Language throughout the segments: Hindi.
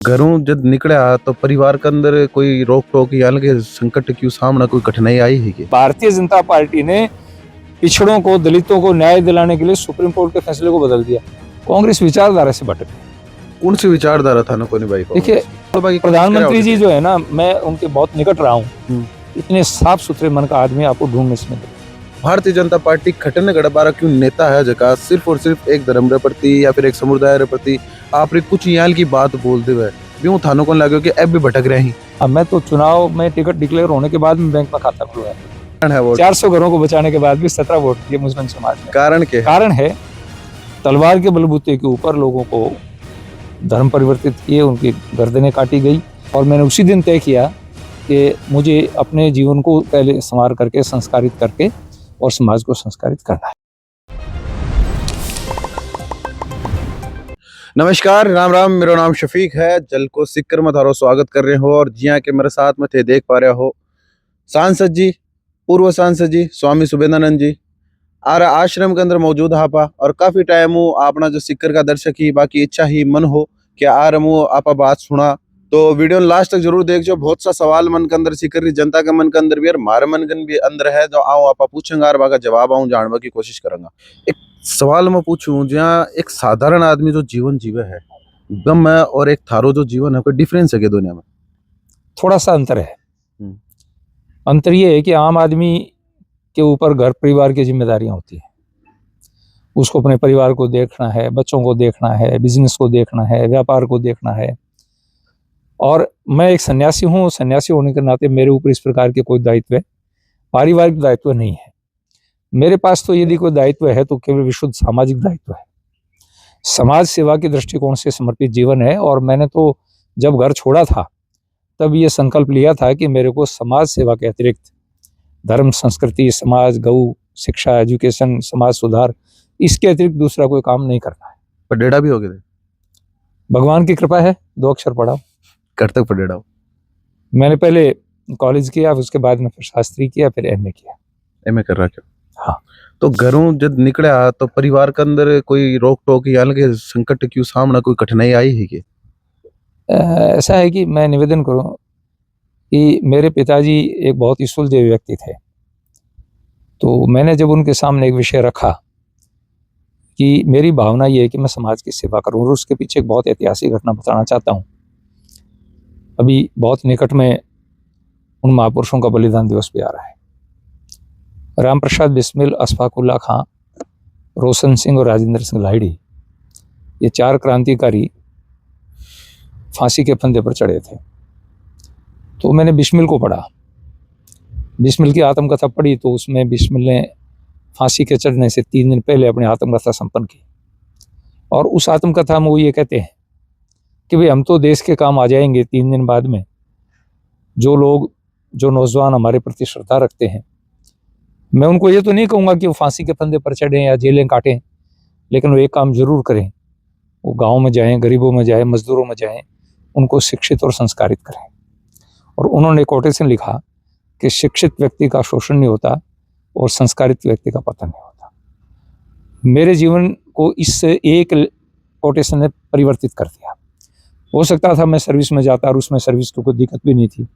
घरों जब निकले तो परिवार के अंदर कोई रोक टोक या अलग संकट क्यों सामना कोई कठिनाई आई है कि भारतीय जनता पार्टी ने पिछड़ों को, दलितों को न्याय दिलाने के लिए सुप्रीम कोर्ट के फैसले को बदल दिया। कांग्रेस विचारधारा से भटक गई। कौन सी विचारधारा था ना कोई भाई को? देखिए, प्रधानमंत्री जी जो है ना, मैं उनके बहुत निकट रहा हूँ। इतने साफ सुथरे मन का आदमी आपको ढूंढने से मिले। भारतीय जनता पार्टी खटने गड़बारा क्यों नेता है जगह सिर्फ और सिर्फ एक धर्म के प्रति या फिर एक समुदाय के प्रति आप कुछ याल की बात बोलते हुए क्यों थानों को लगे कि अब भी भटक रहे हैं? अब मैं तो चुनाव में टिकट डिक्लेयर होने के बाद में बैंक में खाता खुलवाया है वो 400 घरों को बचाने के बाद भी 17 वोट दिए मुस्लिम समाज ने। कारण के कारण है तलवार के बलबूते के ऊपर लोगों को धर्म परिवर्तित किए, उनकी गर्दनें काटी गई। और मैंने उसी दिन तय किया कि मुझे अपने जीवन को पहले संवार करके, संस्कारित करके और समाज को संस्कारित करना है। नमस्कार, राम राम। मेरा नाम शफीक है। जल को सिक्कर में थारो स्वागत कर रहे हो। और जी हाँ के मेरे साथ में थे देख पा रहे हो सांसद जी, पूर्व सांसद जी स्वामी सुबेदानंद जी आर आश्रम के अंदर मौजूद हापा। और काफी टाइम हो आपना जो सिक्कर का दर्शक ही बाकी इच्छा ही मन हो कि आ रमू आपा बात सुना तो वीडियो लास्ट तक जरूर देखो। बहुत सा सवाल मन के अंदर सिक्कर की जनता के मन के अंदर भी और हमारे मन के भी अंदर है जो आओ आपा पूछेंगे और बाका जवाब आऊं जानने की कोशिश करूंगा। एक सवाल मैं पूछूं, जहाँ एक साधारण आदमी जो जीवन जीवे है गम है और एक थारो जो जीवन है, कोई डिफरेंस है क्या दुनिया में? थोड़ा सा अंतर है। अंतर ये है कि आम आदमी के ऊपर घर परिवार की जिम्मेदारियां होती है। उसको अपने परिवार को देखना है, बच्चों को देखना है, बिजनेस को देखना है, व्यापार को देखना है। और मैं एक सन्यासी हूँ। सन्यासी होने के नाते मेरे ऊपर इस प्रकार के कोई दायित्व, पारिवारिक दायित्व नहीं है। मेरे पास तो यदि कोई दायित्व है तो केवल विशुद्ध सामाजिक दायित्व है। समाज सेवा के दृष्टिकोण से समर्पित जीवन है। और मैंने तो जब घर छोड़ा था तब ये संकल्प लिया था कि मेरे को समाज सेवा के अतिरिक्त धर्म, संस्कृति, समाज, गौ शिक्षा, एजुकेशन, समाज सुधार, इसके अतिरिक्त दूसरा कोई काम नहीं करना है। पडेड़ा भी हो गए? भगवान की कृपा है। 2 अक्षर पढ़ा कर तक पडेड़ा हो? मैंने पहले कॉलेज किया, उसके बाद में फिर शास्त्री किया, फिर एमए किया। एमए कर रहा क्या? हाँ। तो घरों जब निकले तो परिवार के अंदर कोई रोक टोक या अलग संकट क्यों सामना कोई कठिनाई आई है कि? ऐसा है कि मैं निवेदन करूं कि मेरे पिताजी एक बहुत ही सुलझे व्यक्ति थे। तो मैंने जब उनके सामने एक विषय रखा कि मेरी भावना ये है कि मैं समाज की सेवा करूं, और उसके पीछे एक बहुत ऐतिहासिक घटना बताना चाहता हूं। अभी बहुत निकट में उन महापुरुषों का बलिदान दिवस भी आ रहा है। राम प्रसाद बिस्मिल, अशफाक उल्ला खां, रोशन सिंह और राजेंद्र सिंह लाहिड़ी, ये 4 क्रांतिकारी फांसी के फंदे पर चढ़े थे। तो मैंने बिस्मिल को पढ़ा, बिस्मिल की आत्मकथा पढ़ी। तो उसमें बिस्मिल ने फांसी के चढ़ने से 3 दिन पहले अपनी आत्मकथा संपन्न की। और उस आत्मकथा में वो ये कहते हैं कि भाई हम तो देश के काम आ जाएंगे 3 दिन बाद में। जो लोग, जो नौजवान हमारे प्रति श्रद्धा रखते हैं, मैं उनको ये तो नहीं कहूँगा कि वो फांसी के फंदे पर चढ़ें या जेलें काटें, लेकिन वो एक काम जरूर करें। वो गाँव में जाएं, गरीबों में जाएं, मजदूरों में जाएं, उनको शिक्षित और संस्कारित करें। और उन्होंने कोटेशन लिखा कि शिक्षित व्यक्ति का शोषण नहीं होता और संस्कारित व्यक्ति का पतन नहीं होता। मेरे जीवन को इस एक कोटेशन ने परिवर्तित कर दिया। हो सकता था मैं सर्विस में जाता और उसमें सर्विस की कोई दिक्कत भी नहीं थी,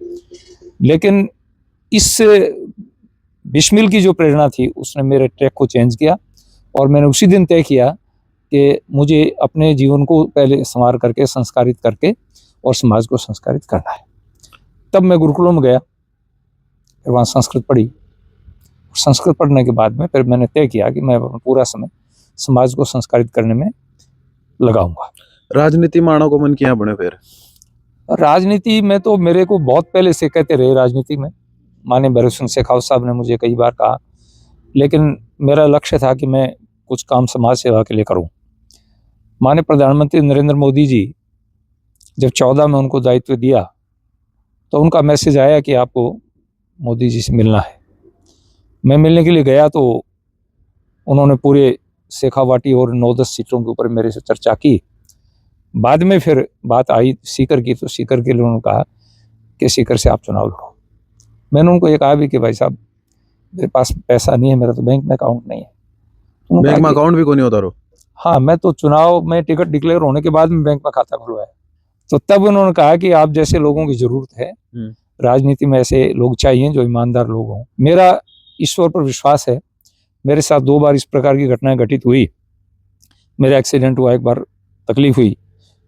लेकिन इस बिस्मिल की जो प्रेरणा थी उसने मेरे ट्रैक को चेंज किया। और मैंने उसी दिन तय किया कि मुझे अपने जीवन को पहले संवार करके, संस्कारित करके और समाज को संस्कारित करना है। तब मैं गुरुकुलों में गया, फिर वहाँ संस्कृत पढ़ी। संस्कृत पढ़ने के बाद में फिर मैंने तय किया कि मैं पूरा समय समाज को संस्कारित करने में लगाऊंगा। राजनीति मानव को मन किया बने फिर? राजनीति में तो मेरे को बहुत पहले से कहते रहे राजनीति में। माननीय भैरव सिंह शेखावत साहब ने मुझे कई बार कहा, लेकिन मेरा लक्ष्य था कि मैं कुछ काम समाज सेवा के लिए करूं। माननीय प्रधानमंत्री नरेंद्र मोदी जी जब 14 में उनको दायित्व दिया तो उनका मैसेज आया कि आपको मोदी जी से मिलना है। मैं मिलने के लिए गया तो उन्होंने पूरे शेखावाटी और 9-10 सीटों के ऊपर मेरे से चर्चा की। बाद में फिर बात आई सीकर की, तो सीकर के लिए उन्होंने कहा कि सीकर से आप चुनाव लड़ो। मैंने उनको ये कहा भी कि भाई साहब मेरे पास पैसा नहीं है, मेरा तो बैंक में अकाउंट नहीं है। बैंक में अकाउंट भी कोई नहीं होता रो? हाँ, मैं तो चुनाव में टिकट डिक्लेयर होने के बाद में बैंक में खाता खुलवाया। तो तब उन्होंने कहा कि आप जैसे लोगों की जरूरत है, राजनीति में ऐसे लोग चाहिए जो ईमानदार लोग हों। मेरा ईश्वर पर विश्वास है। मेरे साथ 2 बार इस प्रकार की घटनाएं घटित हुई। मेरा एक्सीडेंट हुआ, एक बार तकलीफ हुई,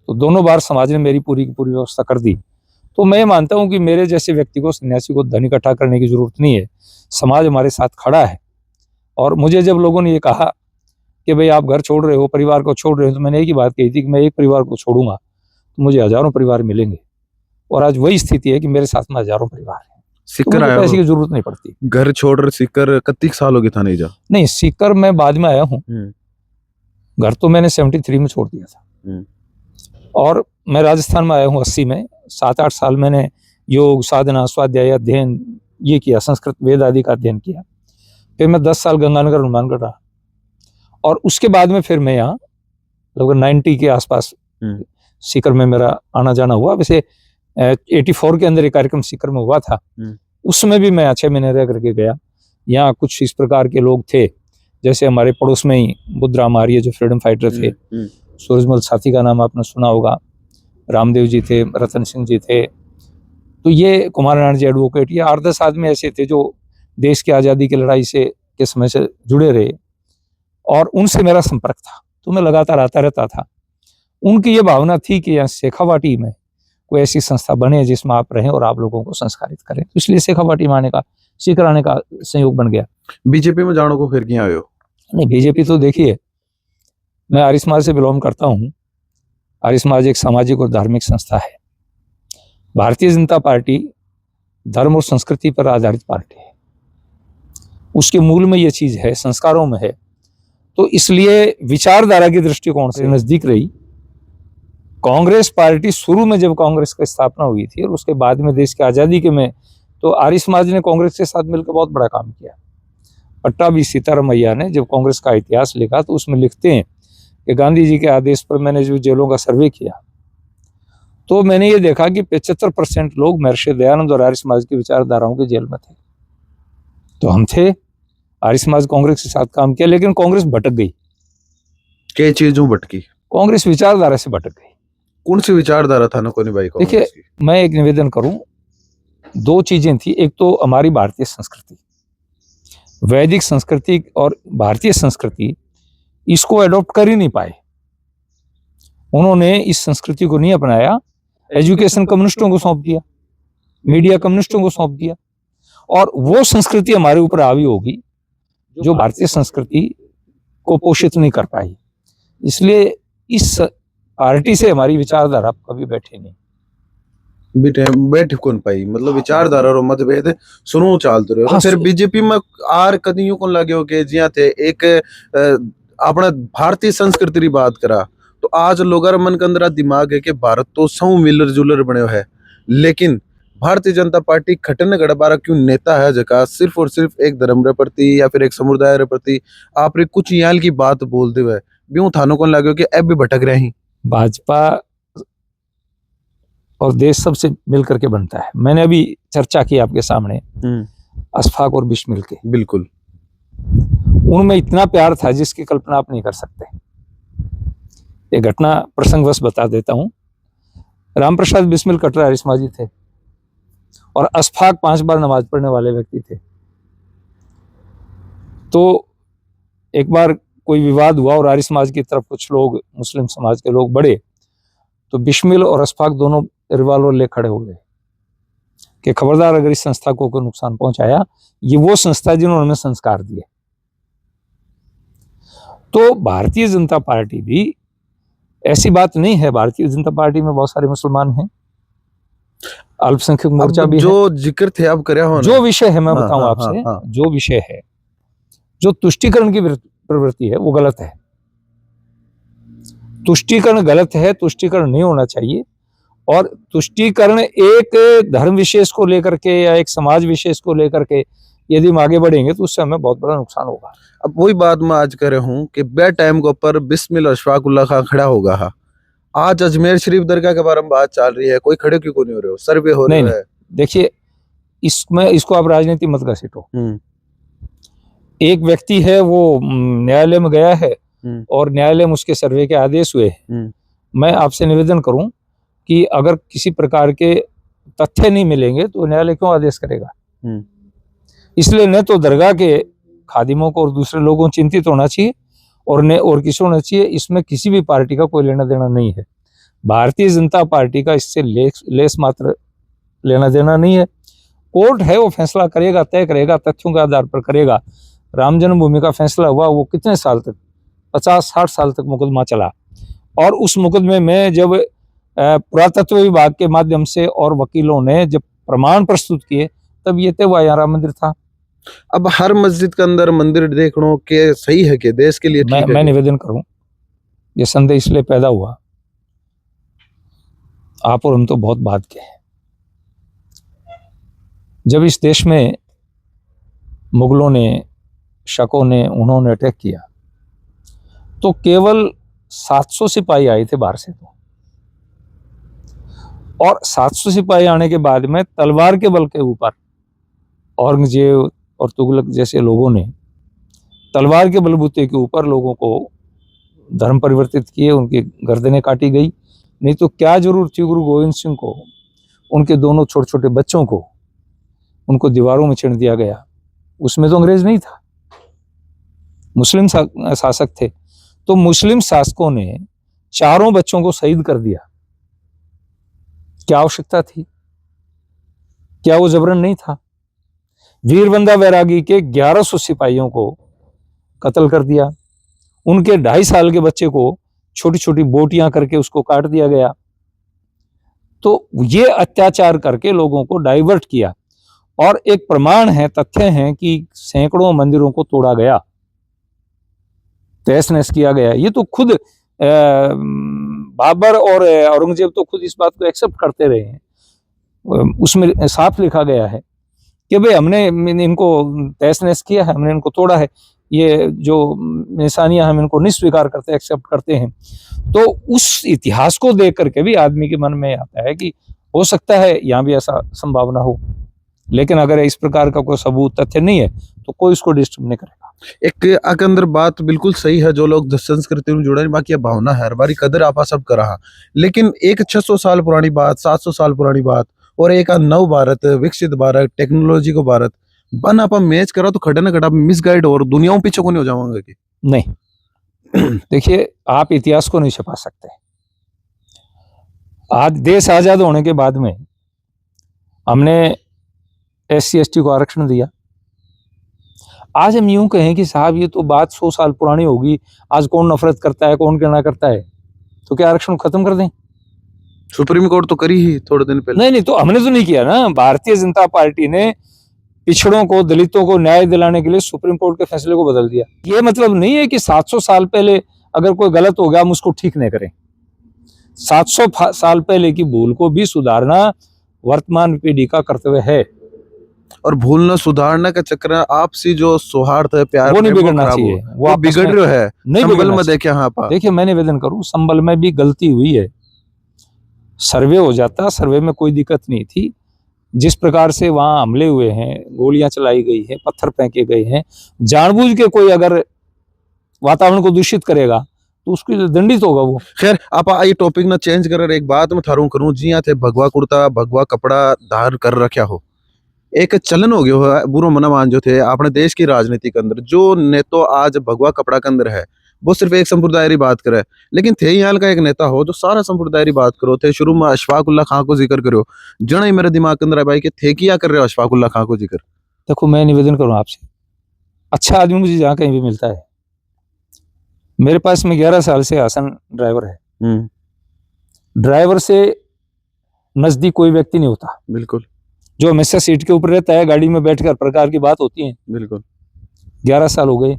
तो दोनों बार समाज ने मेरी पूरी की पूरी व्यवस्था कर दी। तो मैं मानता हूं कि मेरे जैसे व्यक्ति को, सन्यासी को धन इकट्ठा करने की जरूरत नहीं है। समाज हमारे साथ खड़ा है। और मुझे जब लोगों ने ये कहा कि भाई आप घर छोड़ रहे हो, परिवार को छोड़ रहे हो, तो मैंने एक ही बात कही थी कि मैं एक परिवार को छोड़ूंगा तो मुझे हजारों परिवार मिलेंगे। और आज वही स्थिति है कि मेरे साथ में हजारों परिवार हैं। तो सिक्कर मुझे आया पैसे हो, की जरूरत नहीं पड़ती। घर छोड़ सिक्कर कत्ती साल हो गए था नहीं जा? नहीं, सीकर मैं बाद में आया हूँ। घर तो मैंने 73 में छोड़ दिया था। और मैं राजस्थान में आया हूँ 80 में। 7-8 साल मैंने योग, साधना, स्वाध्याय, अध्ययन ये किया, संस्कृत वेद आदि का अध्ययन किया। फिर मैं 10 साल गंगानगर हनुमानगढ़ रहा। और उसके बाद में फिर मैं यहाँ लगभग 90 के आसपास सीकर में मेरा आना जाना हुआ। वैसे 84 के अंदर एक कार्यक्रम सीकर में हुआ था, उसमें भी मैं 6 महीने रह करके गया। यहाँ कुछ इस प्रकार के लोग थे, जैसे हमारे पड़ोस में ही बुद्धराम आर्य जो फ्रीडम फाइटर थे, सूरजमल साथी का नाम आपने सुना होगा, रामदेव जी थे, रतन सिंह जी थे, तो ये कुमार नारायण जी एडवोकेट, ये 8-10 आदमी ऐसे थे जो देश की आज़ादी की लड़ाई के समय से जुड़े रहे। और उनसे मेरा संपर्क था, तो मैं लगातार आता रहता था। उनकी ये भावना थी कि यहाँ शेखावाटी में कोई ऐसी संस्था बने जिसमें आप रहें और आप लोगों को संस्कारित करें। तो इसलिए शेखावाटी में आने का, सीकर आने का संयोग बन गया। बीजेपी में जाने को फिर क्यों आए हो? नहीं, बीजेपी तो देखिए, मैं आर्य समाज से बिलोंग करता हूँ। आर्य समाज एक सामाजिक और धार्मिक संस्था है। भारतीय जनता पार्टी धर्म और संस्कृति पर आधारित पार्टी है। उसके मूल में ये चीज है, संस्कारों में है। तो इसलिए विचारधारा की दृष्टिकोण से नजदीक रही। कांग्रेस पार्टी शुरू में जब कांग्रेस की स्थापना हुई थी और उसके बाद में देश की आजादी के में, तो आर्य समाज ने कांग्रेस के साथ मिलकर बहुत बड़ा काम किया। पट्टाभी सीतारामैया ने जब कांग्रेस का इतिहास लिखा तो उसमें लिखते हैं कि गांधी जी के आदेश पर मैंने जो जेलों का सर्वे किया तो मैंने ये देखा कि 75% लोग महर्षि दयानंद और आर्य समाज की विचारधाराओं के जेल में थे। तो हम थे, आर्य समाज कांग्रेस के साथ काम किया, लेकिन कांग्रेस भटक गई। क्या चीजों भटकी? कांग्रेस विचारधारा से भटक गई। कौन सी विचारधारा था नकोनी भाई को? देखिए, मैं एक निवेदन करूं, 2 चीजें थी। एक तो हमारी भारतीय संस्कृति, वैदिक संस्कृति और भारतीय संस्कृति, इसको एडॉप्ट कर ही नहीं पाए। उन्होंने इस संस्कृति को नहीं अपनाया। एजुकेशन कम्युनिस्टों को सौंप दिया, मीडिया कम्युनिस्टों को सौंप दिया, और वो संस्कृति हमारे ऊपर हावी होगी जो भारतीय संस्कृति को पोषित नहीं कर पाई। इसलिए इस पार्टी से हमारी विचारधारा कभी बैठे नहीं। बैठ कौन पाई, मतलब विचारधारा और मतभेद सुनो चलते रहे। हाँ, फिर बीजेपी में आर कदियों को लगे हो के जिया थे एक अपना भारतीय संस्कृति की बात करा, तो आज लोगों मन के अंदर दिमाग है कि भारत तो सौ मिलर जुलर बने है, लेकिन भारतीय जनता पार्टी खटन गड़बारा क्यों नेता है जगह सिर्फ और सिर्फ एक धर्म के प्रति या फिर एक समुदाय के प्रति आप कुछ याल की बात बोलते हुए ब्यूं थानों को लगे कि अब भी भटक रहे हैं। भाजपा और देश सबसे मिलकर के बनता है। मैंने अभी चर्चा की आपके सामने अशफाक और बिस्मिल के, बिल्कुल उनमें इतना प्यार था जिसकी कल्पना आप नहीं कर सकते। ये घटना प्रसंगवश बता देता हूं। रामप्रसाद बिस्मिल कटरा आर्य समाजी थे और अशफाक 5 बार नमाज पढ़ने वाले व्यक्ति थे। तो एक बार कोई विवाद हुआ और आर्य समाज की तरफ कुछ लोग, मुस्लिम समाज के लोग बढ़े, तो बिस्मिल और अशफाक दोनों रिवाल्वर ले खड़े हो गए कि खबरदार अगर इस संस्था को कोई नुकसान पहुंचाया, ये वो संस्था जिन्होंने हमें संस्कार दिए। तो भारतीय जनता पार्टी भी ऐसी बात नहीं है। भारतीय जनता पार्टी में बहुत सारे मुसलमान हैं, अल्पसंख्यक मोर्चा भी जो है। जिक्र थे आप करे हो, जो विषय है मैं बताऊं आपसे, जो विषय है, जो तुष्टीकरण की प्रवृत्ति है वो गलत है। तुष्टीकरण गलत है, तुष्टीकरण नहीं होना चाहिए। और तुष्टीकरण एक धर्म विशेष को लेकर के या एक समाज विशेष को लेकर के यदि हम आगे बढ़ेंगे तो उससे हमें बहुत बड़ा नुकसान होगा। अब वही बात मैं आज कर रहा हूँ कि बे टाइम के ऊपर बिस्मिल अशफाकुल्लाह खान खड़ा होगा। हाँ, आज अजमेर शरीफ दरगाह के बारे में बात चल रही है, कोई खड़े क्यों नहीं हो रहे हो? सर्वे हो रहे हैं। देखिए, इसको आप राजनीति मत घसीटो। एक व्यक्ति है, वो न्यायालय में गया है और न्यायालय में उसके सर्वे के आदेश हुए हैं। मैं आपसे निवेदन करूं कि अगर किसी प्रकार के तथ्य नहीं मिलेंगे तो न्यायालय क्यों आदेश करेगा। इसलिए न तो दरगाह के खादिमों को और दूसरे लोगों को चिंतित होना चाहिए और किसी होना चाहिए। इसमें किसी भी पार्टी का कोई लेना देना नहीं है। भारतीय जनता पार्टी का इससे लेस मात्र लेना देना नहीं है। कोर्ट है, वो फैसला करेगा, तय करेगा, तथ्यों के आधार पर करेगा। राम जन्मभूमि का फैसला हुआ, वो कितने साल तक, 50-60 साल तक मुकदमा चला, और उस मुकदमे में जब पुरातत्व विभाग के माध्यम से और वकीलों ने जब प्रमाण प्रस्तुत किए तब ये तय हुआ यहाँ राम मंदिर था। अब हर मस्जिद के अंदर मंदिर देखना के सही है कि देश के लिए ठीक है? मैं निवेदन करूं, ये संदेह इसलिए पैदा हुआ, आप और हम तो बहुत बात के हैं। जब इस देश में मुगलों ने, शकों ने, उन्होंने अटैक किया तो केवल 700 सिपाही आए थे बाहर से, तो और 700 सिपाही आने के बाद में तलवार के बल के ऊपर औरंगजेब और तुगलक जैसे लोगों ने तलवार के बलबूते के ऊपर लोगों को धर्म परिवर्तित किए, उनकी गर्दनें काटी गई। नहीं तो क्या जरूरत थी गुरु गोविंद सिंह को, उनके दोनों छोटे छोटे बच्चों को उनको दीवारों में चिण दिया गया। उसमें तो अंग्रेज नहीं था, मुस्लिम शासक थे। तो मुस्लिम शासकों ने चारों बच्चों को शहीद कर दिया। क्या आवश्यकता थी? क्या वो जबरन नहीं था? वीरबंदा बैरागी के 1100 सिपाहियों को कत्ल कर दिया। उनके 2.5 साल के बच्चे को छोटी छोटी बोटियां करके उसको काट दिया गया। तो ये अत्याचार करके लोगों को डाइवर्ट किया। और एक प्रमाण है, तथ्य है कि सैकड़ों मंदिरों को तोड़ा गया, तहस नहस किया गया। ये तो खुद बाबर और औरंगजेब तो खुद इस बात को एक्सेप्ट करते रहे हैं। उसमें साफ लिखा गया है कि भाई हमने इनको तहस नहस किया है, हमने इनको तोड़ा है। ये जो निशानियां हम इनको नहीं स्वीकार करते, एक्सेप्ट करते हैं। तो उस इतिहास को देख करके भी आदमी के मन में आता है कि हो सकता है यहाँ भी ऐसा संभावना हो, लेकिन अगर इस प्रकार का कोई सबूत तथ्य नहीं है तो कोई इसको डिस्टर्ब नहीं करेगा। एक अंदर बात बिल्कुल सही है, जो लोग संस्कृति में जुड़े, बाकी ये भावना है, हर बारी कदर आपा सब करा। लेकिन एक 600 साल पुरानी बात, 700 साल पुरानी बात, और एक नव भारत, विकसित भारत, टेक्नोलॉजी को भारत बन आप मैच करा तो खड़ा ना खड़ा मिसगाइड और दुनियाओं पीछे को नहीं हो जाऊंगा कि नहीं। देखिए, आप इतिहास को नहीं छुपा सकते। आज देश आजाद होने के बाद में हमने SC ST को आरक्षण दिया। आज हम यूं कहें कि साहब ये तो बात 100 साल पुरानी होगी, आज कौन नफरत करता है, कौन क्या ना करता है, तो क्या आरक्षण खत्म कर दें? सुप्रीम कोर्ट तो करी ही थोड़े दिन पहले। नहीं, तो हमने तो नहीं किया ना। भारतीय जनता पार्टी ने पिछड़ों को, दलितों को न्याय दिलाने के लिए सुप्रीम कोर्ट के फैसले को बदल दिया। ये मतलब नहीं है कि 700 साल पहले अगर कोई गलत हो गया हम उसको ठीक नहीं करें। 700 साल पहले की भूल को भी सुधारना वर्तमान पीढ़ी का कर्तव्य है। और भूलना सुधारना का चक्र, आपसी जो सौहार्द है, प्यार, वो नहीं बिगड़ना चाहिए। वो बिगड़ रहा है। नहीं संभल में देखे यहाँ पर, देखिए मैं निवेदन करूं, संभल में भी गलती हुई है। सर्वे हो जाता, सर्वे में कोई दिक्कत नहीं थी। जिस प्रकार से वहां हमले हुए हैं, गोलियां चलाई गई हैं, पत्थर फेंके गए हैं, जानबूझ के कोई अगर वातावरण को दूषित करेगा तो उसकी दंडित होगा वो। खैर आप ये टॉपिक ना चेंज कर, एक बात मैं थारू करूं जी, यहाँ थे भगवा कुर्ता, भगवा कपड़ा धार कर रखा हो, एक चलन हो गया है बुरो मनमान जो थे अपने देश की राजनीति के अंदर, जो नेता आज भगवा कपड़ा के अंदर है वो सिर्फ एक संप्रदाय की बात करे। लेकिन थे यहाँ का एक नेता हो जो सारा संप्रदाय की बात करो। थे शुरू में अशफाक उल्लाह खां को जिक्र करो, जना ही मेरे दिमाग के अंदर है भाई कि थे क्या कर रहे हो अशफाक उल्लाह खां को जिक्र। देखो मैं निवेदन करूं आपसे, अच्छा आदमी मुझे जहाँ कहीं भी मिलता है, मेरे पास में 11 साल से आसन ड्राइवर है। ड्राइवर से नजदीक कोई व्यक्ति नहीं होता। बिल्कुल। जो हमेशा सीट के ऊपर रहता है, गाड़ी में बैठकर प्रकार की बात होती है। बिल्कुल। 11 साल हो गए,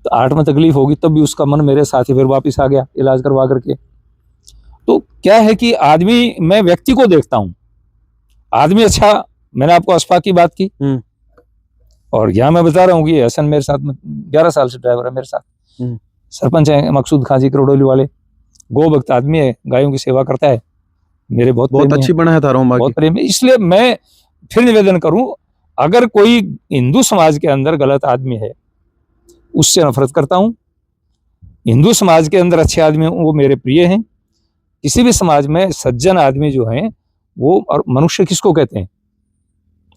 तो 8 में तकलीफ होगी तब भी उसका मन मेरे साथ ही फिर वापिस आ गया इलाज करवा करके। तो क्या है कि आदमी, मैं व्यक्ति को देखता हूं, आदमी अच्छा। मैंने आपको अशफाक की बात की, और यहाँ मैं बता रहा हूँ कि हसन मेरे साथ 11 साल से ड्राइवर है मेरे साथ। सरपंच है मकसूद खां जी करौडोली वाले, गौ भक्त आदमी है, गायों की सेवा करता है, मेरे बहुत अच्छी बना है तारों बहुत प्रेम है। इसलिए मैं फिर निवेदन करूं, अगर कोई हिंदू समाज के अंदर गलत आदमी है उससे नफरत करता हूं। हिंदू समाज के अंदर अच्छे आदमी वो मेरे प्रिय हैं। किसी भी समाज में सज्जन आदमी जो हैं वो, और मनुष्य किसको कहते हैं?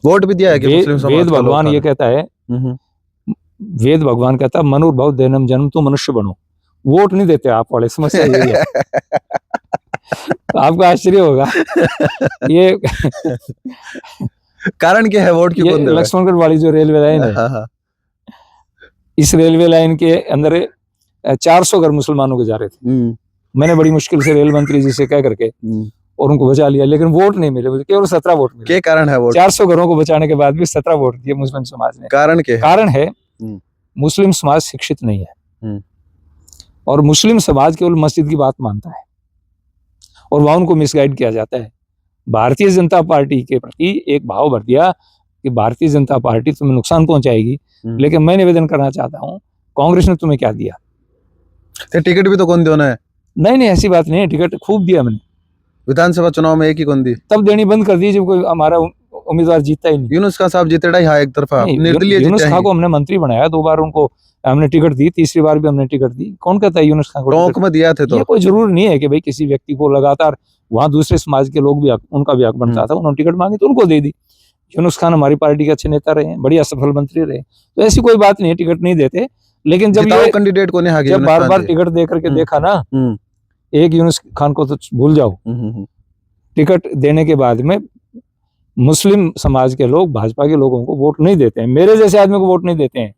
वोट भी दिया है कि मुस्लिम समाज वेद का लोग भगवान ये खाना? कहता है, वेद भगवान कहता है मनुर्भव देनम जन्म, तो मनुष्य बनो। वोट नहीं देते आप वाले, समस्या यही है। आपको आश्चर्य होगा ये कारण क्या है, वोट क्यों ये कौन दे रहा है? लक्ष्मणगढ़ वाली जो रेलवे लाइन है, हाँ, हाँ। इस रेलवे लाइन के अंदर 400 घर मुसलमानों के जा रहे थे। मैंने बड़ी मुश्किल से रेल मंत्री जी से कह करके और उनको बचा लिया, लेकिन वोट नहीं मिले मुझे, केवल 17 वोट मिले। क्या कारण है वोट? 400 घरों को बचाने के बाद भी 17 वोट दिए मुस्लिम समाज ने। कारण क्या है? कारण है मुस्लिम समाज शिक्षित नहीं है, और मुस्लिम समाज केवल मस्जिद की बात मानता है, और वहां उनको मिसगाइड किया जाता है। भारतीय जनता पार्टी के प्रति एक भाव भर दिया कि भारतीय जनता पार्टी तुम्हें नुकसान पहुंचाएगी, लेकिन मैं निवेदन करना चाहता हूं, कांग्रेस ने तुम्हें क्या दिया? टिकट भी तो कौन देना है? नहीं, ऐसी बात नहीं है, टिकट खूब दिया मैंने। विधानसभा चुनाव में एक ही कौन दी? तब देनी बंद कर दी जब कोई हमारा उम्मीदवार जीतता ही नहीं। यूनुस खान साहब जीते हाँ एक तरफा, निर्दलीय यूनुस जीते खान को हमने मंत्री बनाया, 2 बार उनको हमने टिकट दी, तीसरी बार भी हमने टिकट दी। कौन कहता है यूनुस खान को टोंक में दिया थे? तो ये कोई जरूर नहीं है कि भाई किसी व्यक्ति को लगातार, वहां दूसरे समाज के लोग भी उनका भी हक बनता था, उन्होंने टिकट मांगी तो उनको दे दी। यूनुस खान हमारी पार्टी के अच्छे नेता रहे, बढ़िया सफल मंत्री रहे, तो ऐसी कोई बात नहीं है, टिकट नहीं देते। लेकिन जब ये कैंडिडेट को नहीं, जब बार बार टिकट दे करके देखा ना, एक यूनुस खान को तो भूल जाओ, टिकट देने के बाद में मुस्लिम समाज के लोग भाजपा के लोगों को वोट नहीं देते हैं। मेरे जैसे आदमी को वोट नहीं देते हैं।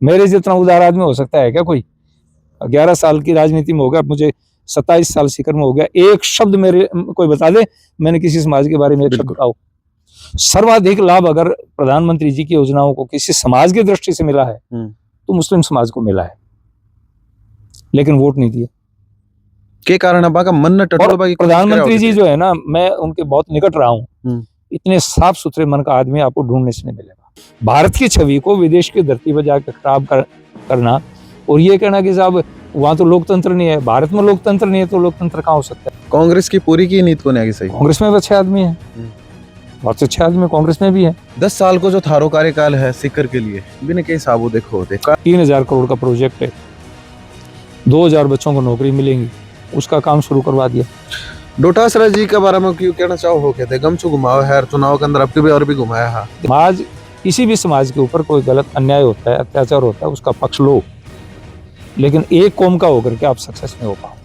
मेरे जितना उदार आदमी हो सकता है क्या कोई? 11 साल की राजनीति में हो गया, मुझे 27 साल सीकर में हो गया, एक शब्द मेरे कोई बता दे मैंने किसी समाज के बारे में एक शब्द बताओ। सर्वाधिक लाभ अगर प्रधानमंत्री जी की योजनाओं को किसी समाज की दृष्टि से मिला है तो मुस्लिम समाज को मिला है, लेकिन वोट नहीं दिए। के कारण है बाका मन टटोल? प्रधानमंत्री जी जो है ना, मैं उनके बहुत निकट रहा हूँ, इतने साफ सुथरे मन का आदमी आपको ढूंढने से नहीं मिलेगा। भारत की छवि को विदेश की धरती पर जाकर खराब करना और ये कहना कि साहब वहां तो लोकतंत्र नहीं है, भारत में लोकतंत्र नहीं है, तो लोकतंत्र कहाँ हो सकता है? कांग्रेस की पूरी की नीति को नहीं सही। कांग्रेस में भी अच्छे आदमी है, बहुत अच्छे आदमी कांग्रेस में भी है। 10 साल को जो थारो कार्यकाल है सिक्कर के लिए बिना कहीं साबू देखो 3000 करोड़ का प्रोजेक्ट है, 2000 बच्चों को नौकरी मिलेंगी, उसका काम शुरू करवा दिया। डोटासरा जी के बारे में क्यों कहना चाहो? हो कहते गमछू घुमाओ है चुनाव के अंदर, अब भी और भी घुमाया है। समाज, किसी भी समाज के ऊपर कोई गलत अन्याय होता है, अत्याचार होता है, उसका पक्ष लो, लेकिन एक कौम का होकर के आप सक्सेस नहीं हो पाओ।